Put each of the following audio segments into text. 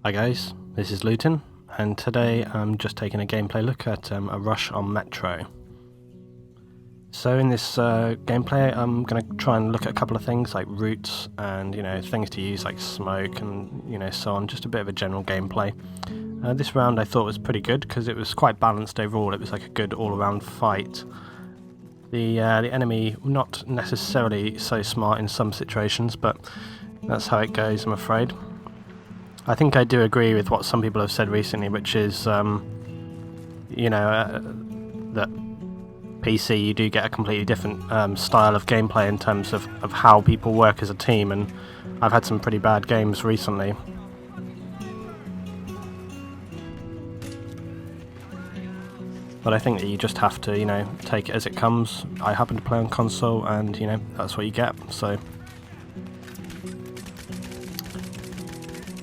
Hi guys, this is Luton, and today I'm just taking a gameplay look at a rush on Metro. So in this gameplay I'm going to try and look at a couple of things like routes and things to use like smoke and so on, just a bit of a general gameplay. This round I thought was pretty good because it was quite balanced overall. It was like a good all-around fight. The enemy not necessarily so smart in some situations, but that's how it goes, I'm afraid. I think I do agree with what some people have said recently, which is, that PC you do get a completely different style of gameplay in terms of how people work as a team, and I've had some pretty bad games recently. But I think that you just have to, take it as it comes. I happen to play on console, and, that's what you get, so...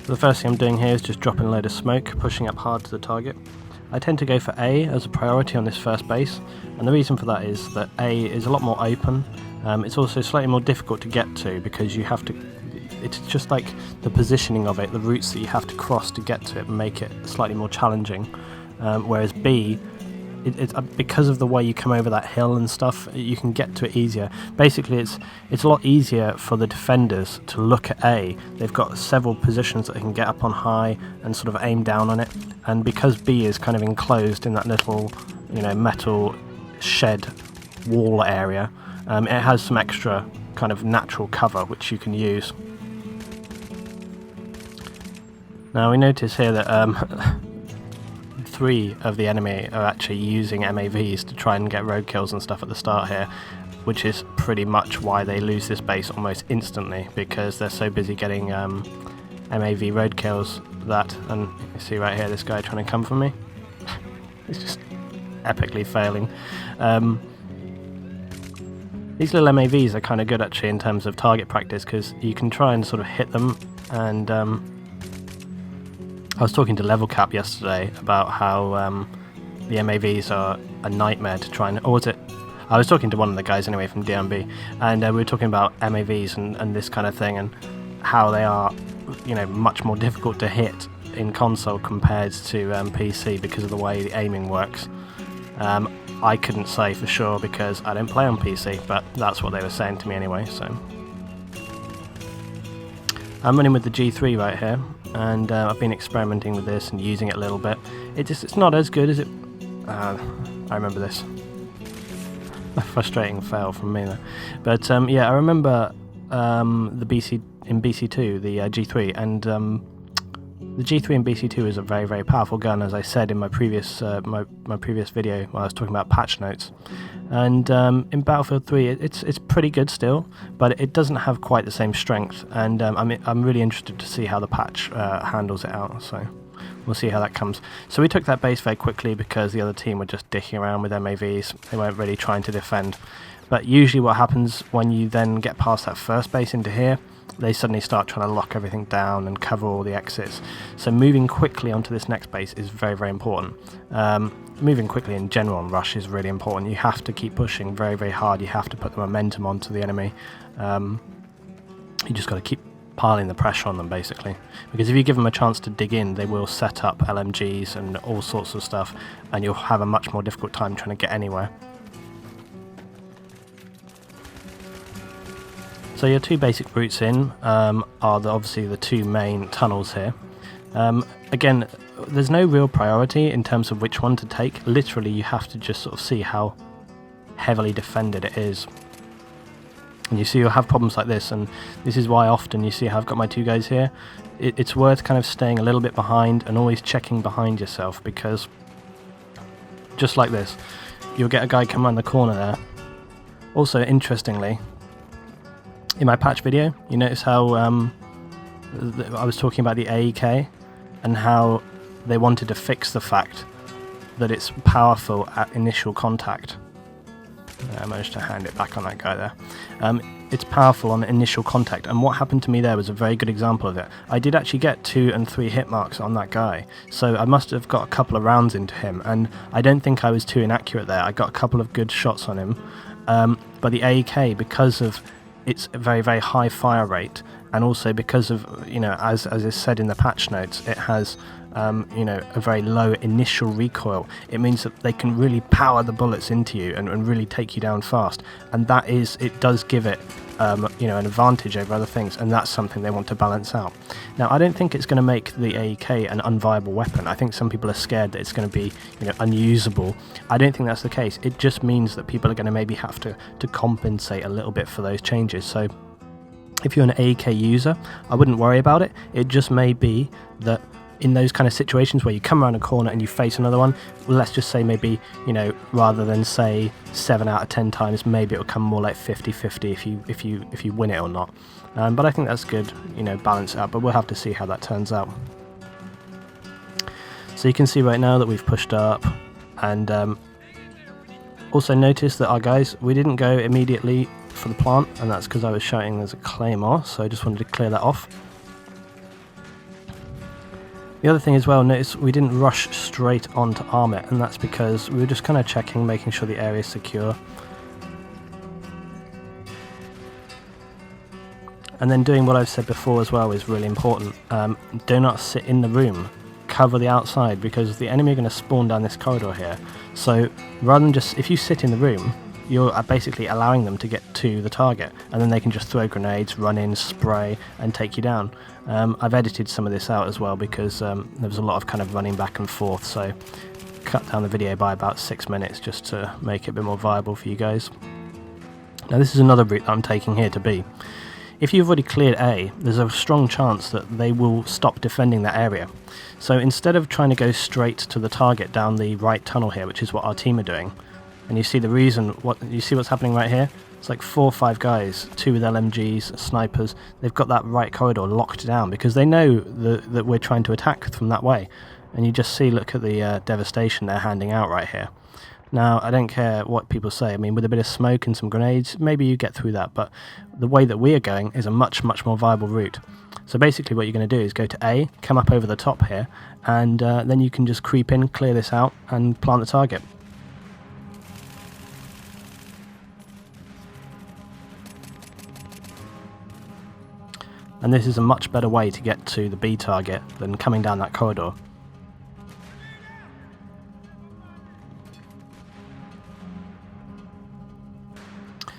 The first thing I'm doing here is just dropping a load of smoke, pushing up hard to the target. I tend to go for A as a priority on this first base, and the reason for that is that A is a lot more open. It's also slightly more difficult to get to because you have to... It's just like the positioning of it, the routes that you have to cross to get to it make it slightly more challenging. Whereas B, it's because of the way you come over that hill and stuff, you can get to it easier. Basically, it's a lot easier for the defenders to look at A. They've got several positions that they can get up on high and sort of aim down on it. And because B is kind of enclosed in that little, metal shed wall area, it has some extra kind of natural cover which you can use. Now we notice here that 3 of the enemy are actually using MAVs to try and get road kills and stuff at the start here, which is pretty much why they lose this base almost instantly, because they're so busy getting MAV road kills that, and you see right here this guy trying to come for me. He's just epically failing. These little MAVs are kind of good actually in terms of target practice, because you can try and sort of hit them, and I was talking to Level Cap yesterday about how the MAVs are a nightmare to try and... Or was it... I was talking to one of the guys anyway from DMB, and we were talking about MAVs and this kind of thing, and how they are, much more difficult to hit in console compared to PC because of the way the aiming works. I couldn't say for sure because I don't play on PC, but that's what they were saying to me anyway, so... I'm running with the G3 right here, and I've been experimenting with this and using it a little bit. It's not as good as it... I remember this. A frustrating fail from me there. But yeah, I remember the BC2, the G3, and the G3 in BC2 is a very, very powerful gun, as I said in my previous my previous video when I was talking about patch notes. And in Battlefield 3, it's pretty good still, but it doesn't have quite the same strength. And I'm really interested to see how the patch handles it out. So we'll see how that comes. So we took that base very quickly because the other team were just dicking around with MAVs. They weren't really trying to defend. But usually what happens when you then get past that first base into here, they suddenly start trying to lock everything down and cover all the exits. So moving quickly onto this next base is very, very important. Moving quickly in general on Rush is really important. You have to keep pushing very, very hard. You have to put the momentum onto the enemy. You just got to keep piling the pressure on them, basically. Because if you give them a chance to dig in, they will set up LMGs and all sorts of stuff, and you'll have a much more difficult time trying to get anywhere. So your 2 basic routes in are obviously the 2 main tunnels here. Again, there's no real priority in terms of which one to take. Literally, you have to just sort of see how heavily defended it is. And you see you'll have problems like this, and this is why often you see how I've got my 2 guys here. It's worth kind of staying a little bit behind and always checking behind yourself, because just like this, you'll get a guy come around the corner there. Also, interestingly, in my patch video, you notice how I was talking about the AEK and how they wanted to fix the fact that it's powerful at initial contact. I managed to hand it back on that guy there. It's powerful on initial contact, and what happened to me there was a very good example of it. I did actually get 2 and 3 hit marks on that guy, so I must have got a couple of rounds into him, and I don't think I was too inaccurate there. I got a couple of good shots on him, but the AEK, because of its very, very high fire rate and also because of, you know, as is said in the patch notes, it has you know, a very low initial recoil. It means that they can really power the bullets into you and really take you down fast, and that is, it does give it you know, an advantage over other things, and that's something they want to balance out. Now, I don't think it's going to make the AEK an unviable weapon. I think some people are scared that it's going to be, you know, unusable. I don't think that's the case. It just means that people are going to maybe have to compensate a little bit for those changes. So if you're an AEK user, I wouldn't worry about it. It just may be that in those kind of situations where you come around a corner and you face another one, well, let's just say maybe, you know, rather than say 7 out of 10 times, maybe it'll come more like 50-50 if you win it or not. But I think that's good, you know, balance it out, but we'll have to see how that turns out. So you can see right now that we've pushed up, and also notice that our guys, we didn't go immediately for the plant, and that's because I was shouting there's a claymore, so I just wanted to clear that off. The other thing as well, notice we didn't rush straight on to arm it, and that's because we were just kind of checking, making sure the area is secure. And then doing what I've said before as well is really important. Do not sit in the room, cover the outside, because the enemy are going to spawn down this corridor here. So rather than just, if you sit in the room, you're basically allowing them to get to the target, and then they can just throw grenades, run in, spray, and take you down. I've edited some of this out as well because there was a lot of kind of running back and forth, so cut down the video by about 6 minutes just to make it a bit more viable for you guys. Now this is another route that I'm taking here to B. If you've already cleared A, there's a strong chance that they will stop defending that area. So instead of trying to go straight to the target down the right tunnel here, which is what our team are doing, and you see the reason, you see what's happening right here? It's like 4 or 5 guys, 2 with LMGs, snipers. They've got that right corridor locked down because they know that we're trying to attack from that way. And you just see, look at the devastation they're handing out right here. Now, I don't care what people say. I mean, with a bit of smoke and some grenades, maybe you get through that. But the way that we are going is a much, much more viable route. So basically what you're going to do is go to A, come up over the top here, and then you can just creep in, clear this out, and plant the target. And this is a much better way to get to the B target than coming down that corridor.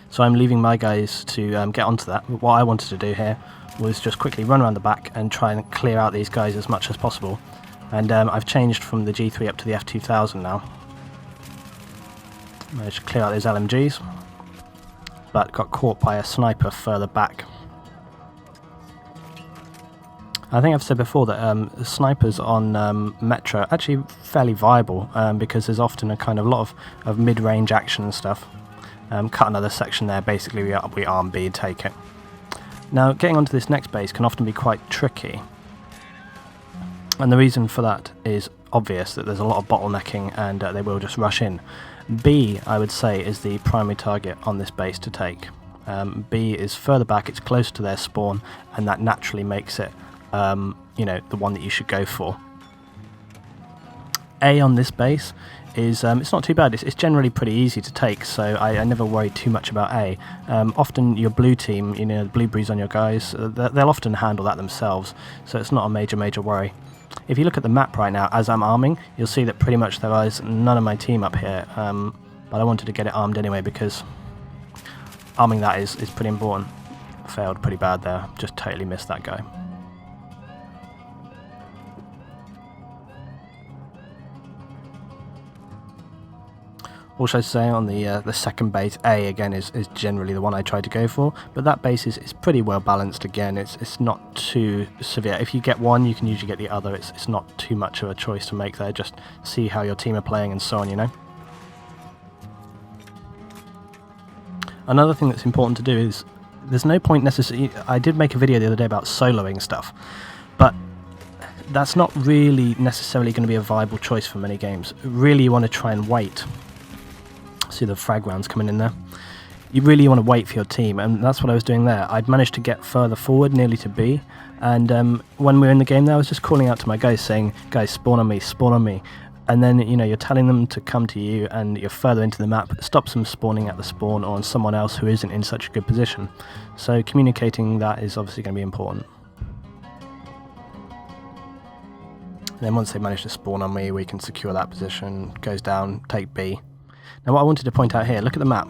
So I'm leaving my guys to get onto that. What I wanted to do here was just quickly run around the back and try and clear out these guys as much as possible. And I've changed from the G3 up to the F2000 now. Managed to clear out those LMGs, but got caught by a sniper further back. I think I've said before that snipers on Metro are actually fairly viable because there's often a kind of lot of mid-range action and stuff. Cut another section there, basically we arm B and take it. Now getting onto this next base can often be quite tricky, and the reason for that is obvious, that there's a lot of bottlenecking and they will just rush in. B, I would say, is the primary target on this base to take. B is further back, it's close to their spawn, and that naturally makes it you know, the one that you should go for. A on this base is, it's not too bad, it's generally pretty easy to take, so I never worry too much about A. Often your blue team, you know, the blueberries on your guys, they'll often handle that themselves, so it's not a major worry. If you look at the map right now, as I'm arming, you'll see that pretty much there is none of my team up here, but I wanted to get it armed anyway because arming that is pretty important. Failed pretty bad there, just totally missed that guy. Also say on the second base, A again is generally the one I try to go for, but that base is pretty well balanced again, it's not too severe. If you get one, you can usually get the other, it's not too much of a choice to make there, just see how your team are playing and so on, you know. Another thing that's important to do is, there's no point necessarily, I did make a video the other day about soloing stuff, but that's not really necessarily going to be a viable choice for many games. Really you want to try and wait. See the frag rounds coming in there. You really want to wait for your team, and that's what I was doing there. I'd managed to get further forward, nearly to B, and when we were in the game there, I was just calling out to my guys saying, guys, spawn on me, and then you're telling them to come to you, and you're further into the map. It stops them spawning at the spawn or on someone else who isn't in such a good position. So communicating that is obviously going to be important. And then once they manage to spawn on me, we can secure that position, goes down, take B. Now what I wanted to point out here, look at the map.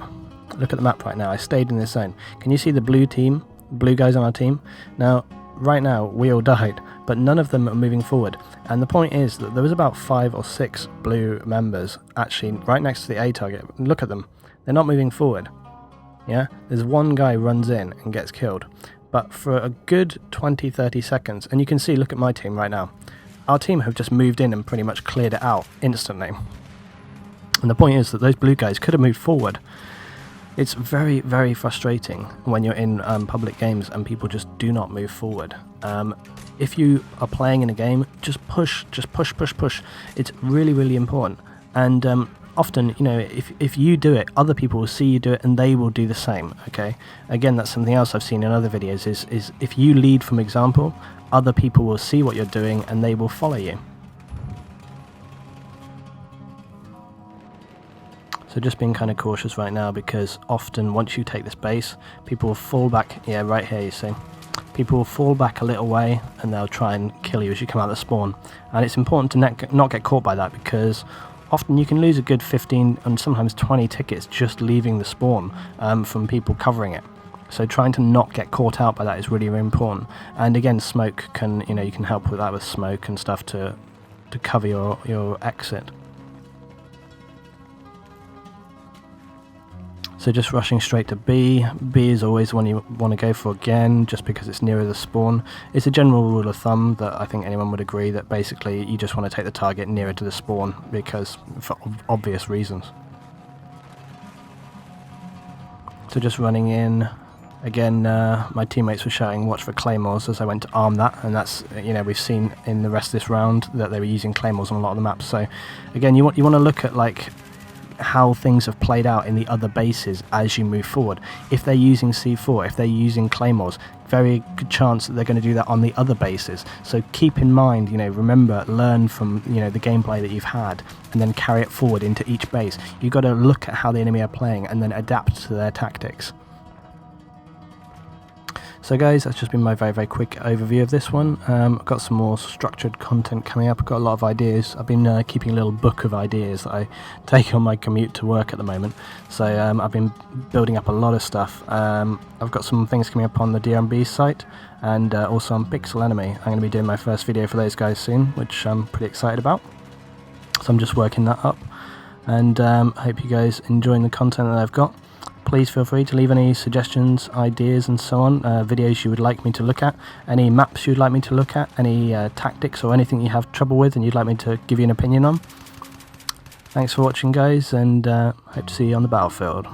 Look at the map right now. I stayed in this zone. Can you see the blue team, blue guys on our team? Now, right now, we all died, but none of them are moving forward. And the point is that there was about 5 or 6 blue members actually right next to the A target. Look at them. They're not moving forward. Yeah? There's one guy runs in and gets killed. But for a good 20-30 seconds, and you can see, look at my team right now. Our team have just moved in and pretty much cleared it out instantly. And the point is that those blue guys could have moved forward. It's very, very frustrating when you're in public games and people just do not move forward. If you are playing in a game, just push. It's really, really important. And often, if you do it, other people will see you do it and they will do the same, okay? Again, that's something else I've seen in other videos, is if you lead from example, other people will see what you're doing and they will follow you. So just being kind of cautious right now, because often once you take this base, people will fall back. Yeah, right here you see. People will fall back a little way and they'll try and kill you as you come out of the spawn. And it's important to not get caught by that, because often you can lose a good 15 and sometimes 20 tickets just leaving the spawn from people covering it. So trying to not get caught out by that is really, really important. And again, smoke can, you can help with that with smoke and stuff to cover your exit. So just rushing straight to B. B is always one you want to go for again, just because it's nearer the spawn. It's a general rule of thumb that I think anyone would agree, that basically you just want to take the target nearer to the spawn, because for obvious reasons. So just running in. Again, my teammates were shouting watch for claymores as I went to arm that, and that's, we've seen in the rest of this round that they were using claymores on a lot of the maps. So again, you want to look at like how things have played out in the other bases as you move forward. If they're using C4, if they're using claymores, very good chance that they're going to do that on the other bases. So keep in mind, remember, learn from the gameplay that you've had, and then carry it forward into each base. You've got to look at how the enemy are playing and then adapt to their tactics. So guys, that's just been my very, very quick overview of this one. I've got some more structured content coming up. I've got a lot of ideas. I've been keeping a little book of ideas that I take on my commute to work at the moment. So I've been building up a lot of stuff. I've got some things coming up on the DRB site, and also on Pixel Enemy. I'm going to be doing my first video for those guys soon, which I'm pretty excited about. So I'm just working that up, and I hope you guys enjoying the content that I've got. Please feel free to leave any suggestions, ideas and so on, videos you would like me to look at, any maps you'd like me to look at, any tactics or anything you have trouble with and you'd like me to give you an opinion on. Thanks for watching guys, and hope to see you on the battlefield.